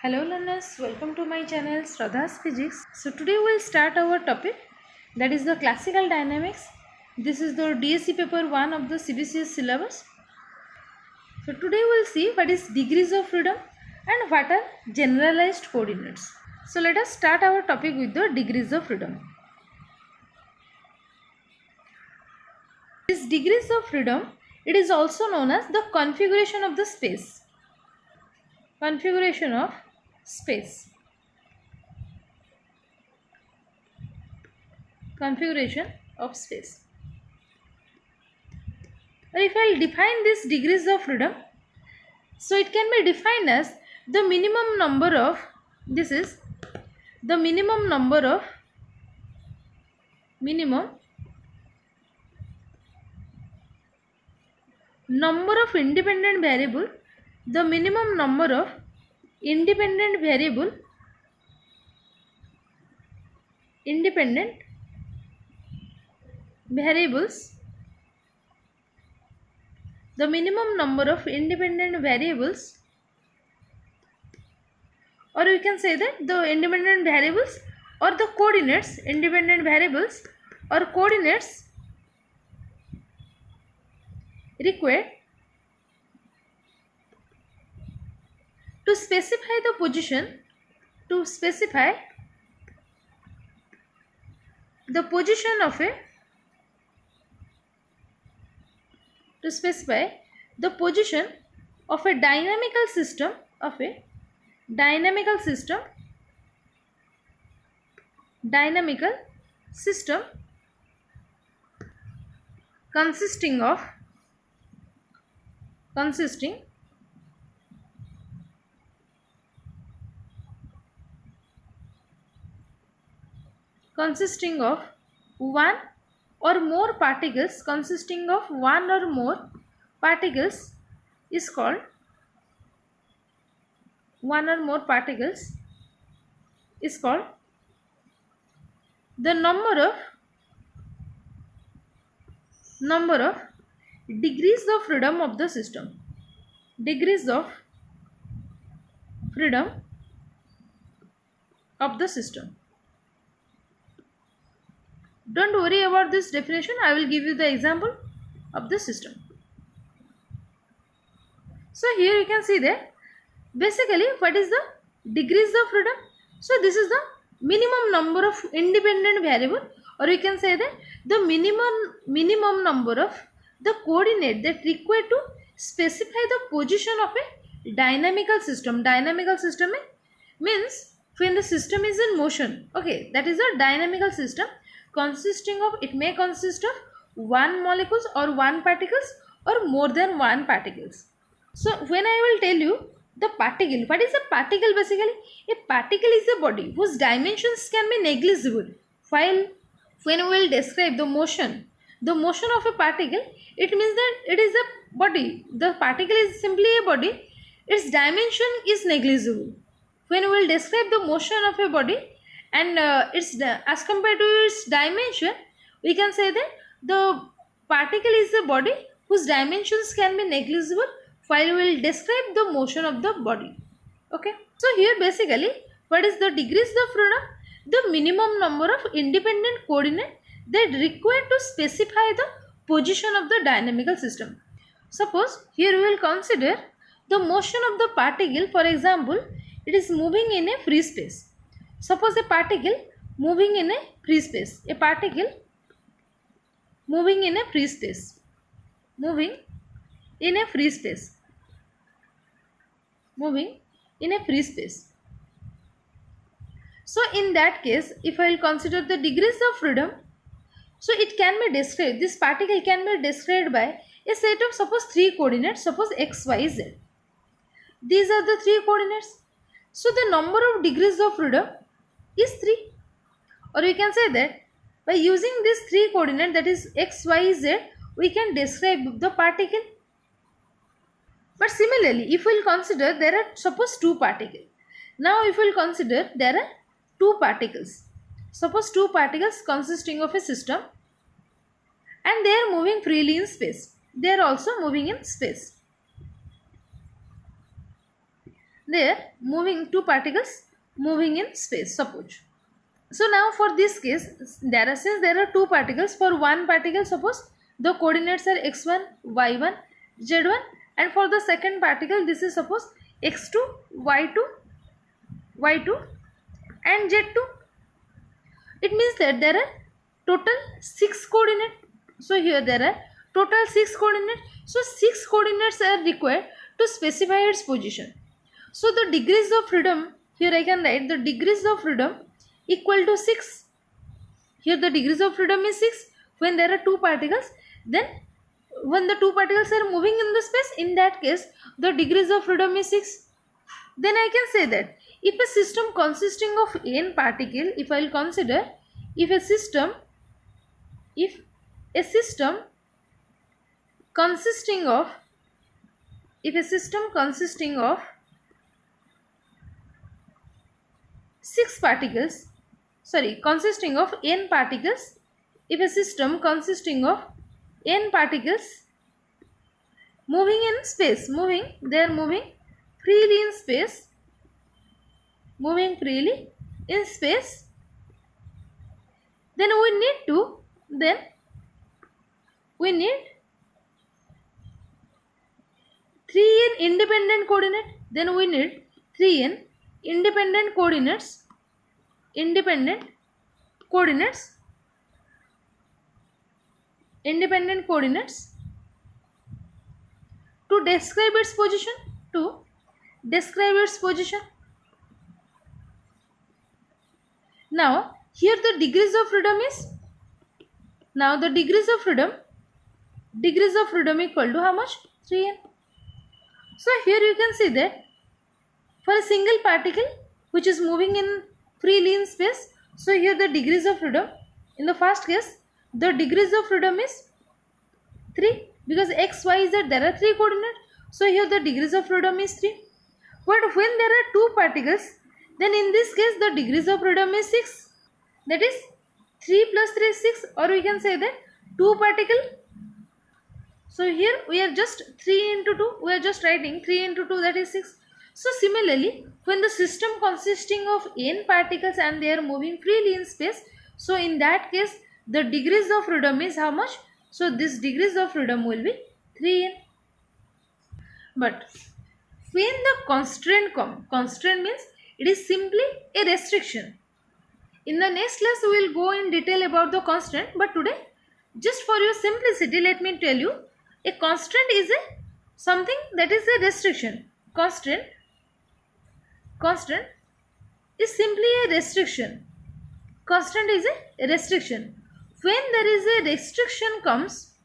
Hello learners, welcome to my channel Shraddha's Physics. So today we'll start our topic, that is the classical dynamics. This is the DSC paper 1 of the CBCS syllabus. So today we'll see what is degrees of freedom and what are generalized coordinates. So let us start our topic with the degrees of freedom. This degrees of freedom, it is also known as the configuration of the space. Configuration of space. Configuration of space. Or if I will define these degrees of freedom, so it can be defined as the minimum number of, this is the minimum number of independent variable, the minimum number of independent variables the minimum number of independent variables, or you can say that the independent variables or the coordinates, independent variables or coordinates required to specify the position, of a dynamical system consisting of one or more particles, is called the number of degrees of freedom of the system. Degrees of freedom of the system. Don't worry about this definition, I will give you the example of the system. So here you can see that basically what is the degrees of freedom. So this is the minimum number of independent variable, or you can say that the minimum number of the coordinate that required to specify the position of a dynamical system. Dynamical system means when the system is in motion. Okay, that is a dynamical system consisting of, it may consist of one molecules or one particles or more than one particles. So when I will tell you the particle, what is a particle basically? A particle is a body whose dimensions can be negligible. While when we will describe the motion of a particle, it means that it is a body. The particle is simply a body. Its dimension is negligible. When we will describe the motion of a body and as compared to its dimension, we can say that the particle is a body whose dimensions can be negligible while we will describe the motion of the body. Okay. So here basically what is the degrees of freedom? The minimum number of independent coordinates that require to specify the position of the dynamical system. Suppose here we will consider the motion of the particle. For example, it is moving in a free space. Suppose a particle moving in a free space. Moving in a free space. So in that case, if I will consider the degrees of freedom, so it can be described, this particle can be described by a set of suppose 3 coordinates, suppose x, y, z. These are the 3 coordinates. So the number of degrees of freedom is 3. Or you can say that by using these 3 coordinates, that is x, y, z, we can describe the particle. But similarly, if we will consider there are suppose 2 particles. Now if we will consider there are 2 particles. Suppose 2 particles consisting of a system and they are moving freely in space. They are also moving in space. there moving two particles moving in space, suppose. So now for this case, since there are two particles, for one particle suppose the coordinates are x1, y1, z1, and for the second particle this is suppose x2, y2, y2 and z2. It means that there are total 6 coordinates. So here there are total 6 coordinates. So 6 coordinates are required to specify its position. So the degrees of freedom, here I can write the degrees of freedom equal to 6. Here the degrees of freedom is 6 when there are two particles. Then when the two particles are moving in the space, in that case the degrees of freedom is 6. Then I can say that if a system consisting of n particle, if I will consider if a system consisting of 6 particles, consisting of n particles, if a system consisting of n particles moving in space, they are moving freely in space, then we need 3n independent coordinate. Then we need 3n independent coordinates to describe its position. Now here the degrees of freedom equal to how much? 3n. So here you can see that for a single particle which is moving in freely in space, so here the degrees of freedom, in the first case the degrees of freedom is 3, because x, y, z there are 3 coordinates. So here the degrees of freedom is 3. But when there are two particles, then in this case the degrees of freedom is 6. That is 3 plus 3 is 6, or we can say that 2 particle. So here we are just 3 into 2, we are just writing 3 into 2, that is 6. So similarly, when the system consisting of n particles and they are moving freely in space, so in that case the degrees of freedom is how much? So this degrees of freedom will be 3n. But when the constraint means it is simply a restriction. In the next class we will go in detail about the constraint, but today just for your simplicity let me tell you, a constraint is something that is a restriction. Constraint is simply a restriction. Constraint is a restriction. When there is a restriction comes,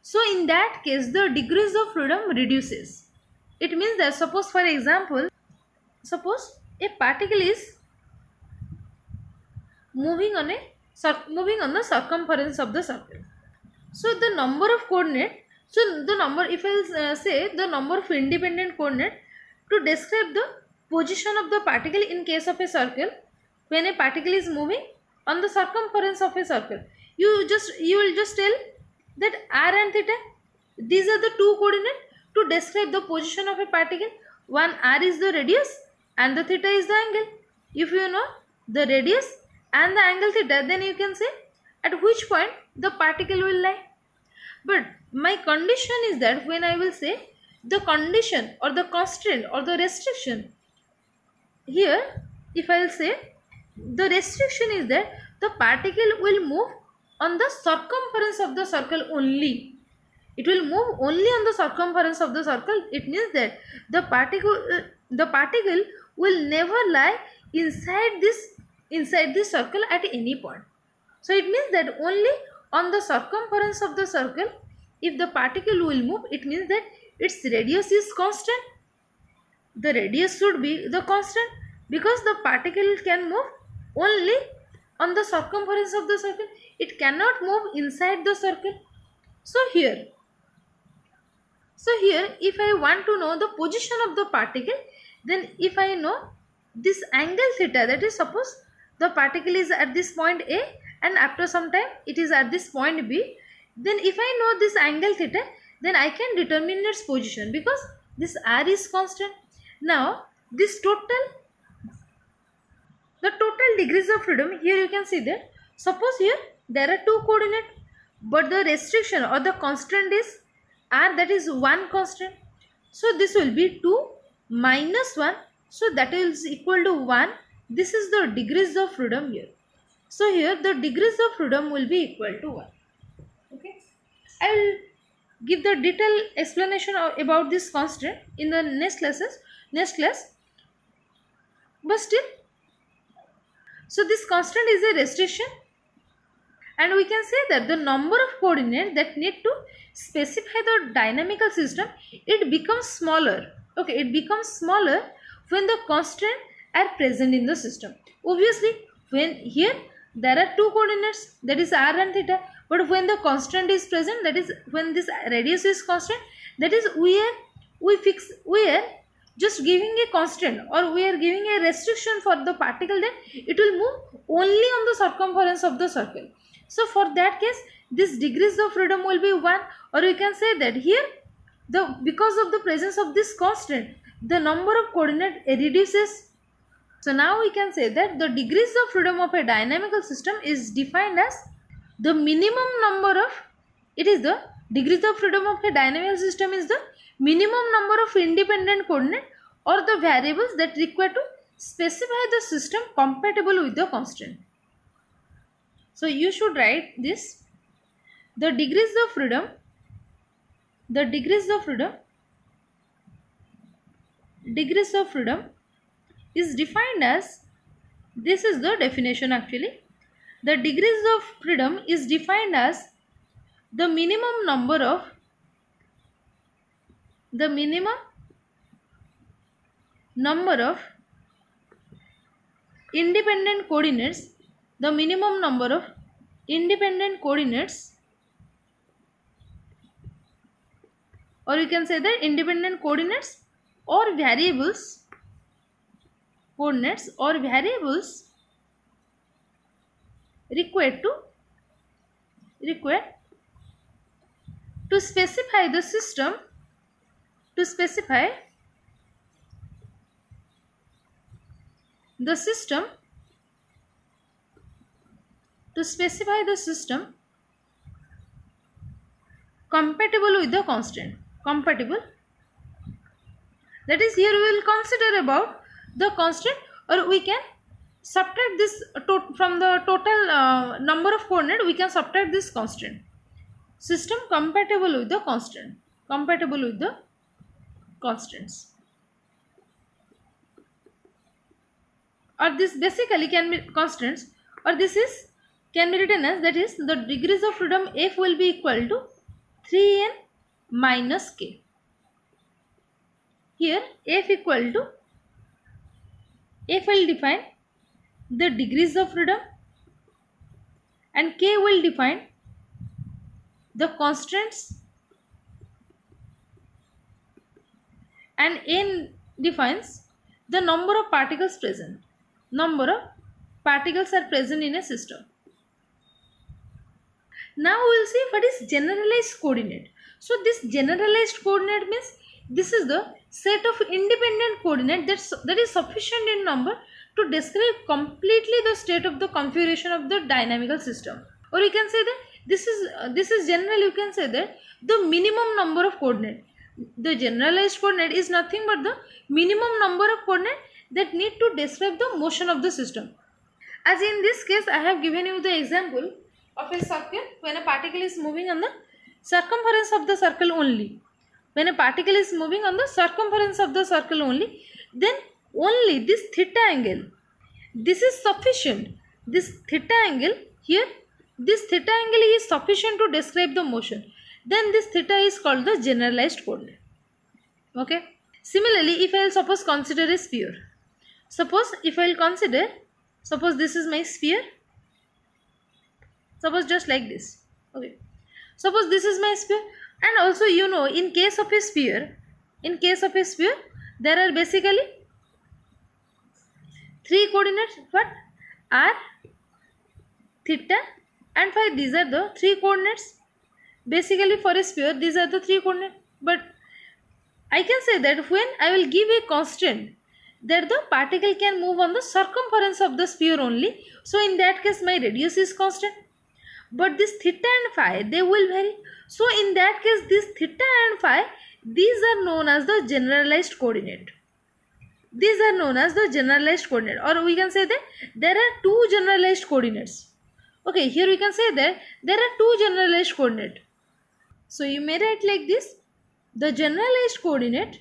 so in that case the degrees of freedom reduces. It means that suppose for example, a particle is moving on the circumference of the circle. So the number of coordinate, if I will say the number of independent coordinate to describe the position of the particle in case of a circle, when a particle is moving on the circumference of a circle, you will just tell that r and theta, these are the two coordinates to describe the position of a particle. One r is the radius and the theta is the angle. If you know the radius and the angle theta, then you can say at which point the particle will lie. But my condition is that when I will say the condition or the constraint or the restriction, here if I will say the restriction is that the particle will move on the circumference of the circle only. It will move only on the circumference of the circle. It means that the particle will never lie inside this circle at any point. So it means that only on the circumference of the circle, if the particle will move, it means that its radius is constant. The radius should be the constant, because the particle can move only on the circumference of the circle. It cannot move inside the circle. So here if I want to know the position of the particle, then if I know this angle theta, that is suppose the particle is at this point A and after some time it is at this point B, then if I know this angle theta, then I can determine its position, because this r is constant. Now this the total degrees of freedom, here you can see that suppose here there are two coordinates, but the restriction or the constant is r, that is one constant. So this will be 2 minus 1, so that is equal to 1. This is the degrees of freedom here. So here the degrees of freedom will be equal to 1. Okay, I will give the detailed explanation about this constant in the next class. But still, so this constant is a restriction, and we can say that the number of coordinates that need to specify the dynamical system, it becomes smaller. Okay, it becomes smaller when the constraints are present in the system. Obviously, when here there are two coordinates, that is r and theta, but when the constant is present, that is when this radius is constant, that is we are just giving a constant, or we are giving a restriction for the particle, that it will move only on the circumference of the circle. So for that case, this degrees of freedom will be 1, or you can say that here because of the presence of this constant, the number of coordinates reduces. So now we can say that the degrees of freedom of a dynamical system is defined as the minimum number of, it is the degrees of freedom of a dynamical system is the minimum number of independent coordinates or the variables that require to specify the system compatible with the constant. So you should write this: the degrees of freedom is defined as, this is the definition actually, the degrees of freedom is defined as the minimum number of independent coordinates, the minimum number of independent coordinates, or you can say that independent coordinates or variables required to specify the system compatible with the constant. That is, here we will consider about the constant, or we can subtract this from the total number of coordinates, we can subtract this constant. System compatible with the constants, or this basically can be constants, or this is can be written as, that is, the degrees of freedom f will be equal to 3n minus k. Here f will define the degrees of freedom, and k will define the constants, and n defines the number of particles present. Number of particles are present in a system. Now we will see what is generalized coordinate. So this generalized coordinate means this is the set of independent coordinates that is sufficient in number to describe completely the state of the configuration of the dynamical system. Or you can say that this is general, you can say that the minimum number of coordinates. The generalized coordinate is nothing but the minimum number of coordinates that need to describe the motion of the system. As in this case, I have given you the example of a circle when a particle is moving on the circumference of the circle only. When a particle is moving on the circumference of the circle only, then only this theta angle, this is sufficient. This theta angle here, this theta angle is sufficient to describe the motion. Then this theta is called the generalized coordinate. Okay. Similarly, if I will suppose consider a sphere. Suppose this is my sphere. Suppose just like this. Okay. Suppose this is my sphere, and also you know, in case of a sphere, there are basically three coordinates. What? R, theta, and phi. These are the three coordinates. Basically for a sphere, these are the three coordinates. But I can say that when I will give a constant that the particle can move on the circumference of the sphere only, so in that case my radius is constant. But this theta and phi, they will vary. So in that case, this theta and phi, these are known as the generalized coordinate. These are known as the generalized coordinate, or we can say that there are two generalized coordinates. Okay, here we can say that there are two generalized coordinate. So you may write like this: the generalized coordinate,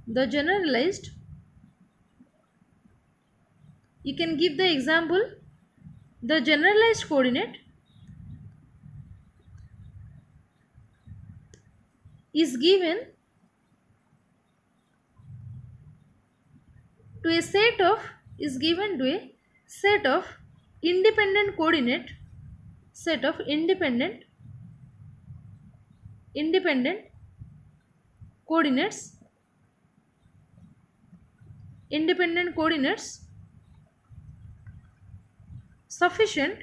the generalized, you can give the example, the generalized coordinate is given to a set of, is given to a set of independent coordinate, set of independent coordinates, independent coordinates sufficient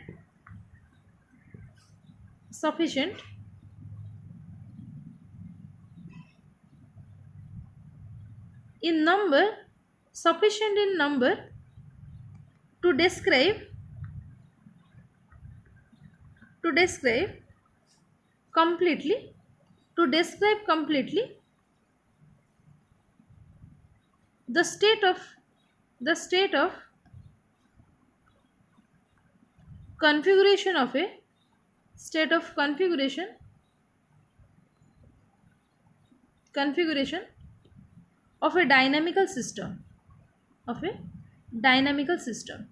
in number, sufficient in number to describe completely, to describe completely the state of configuration of a state of configuration of a dynamical system, of a dynamical system.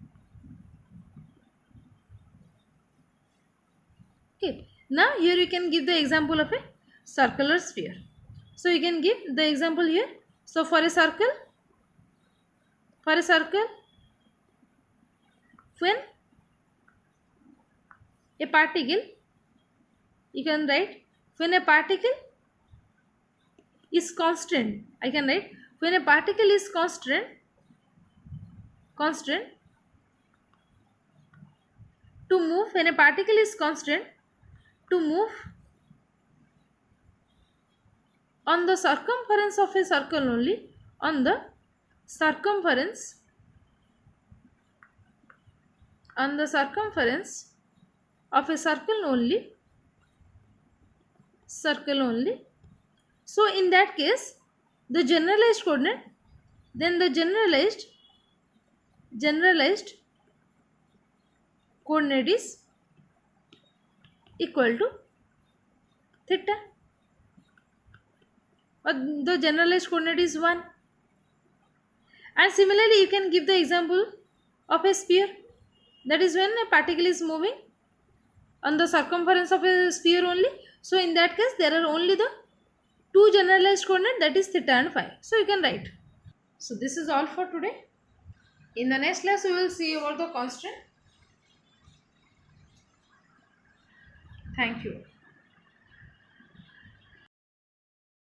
Okay, now here you can give the example of a circular sphere. So you can give the example here. So for a circle, when a particle, you can write, when a particle is constant, I can write, when a particle is constant to move, when a particle is constant to move on the circumference of a circle only, on the circumference of a circle only, so in that case the generalized coordinate, then the generalized coordinate is equal to theta, or the generalized coordinate is 1. And similarly you can give the example of a sphere, that is when a particle is moving on the circumference of a sphere only, so in that case there are only the two generalized coordinate, that is theta and phi. So you can write. So this is all for today. In the next class we will see about the constant. Thank you.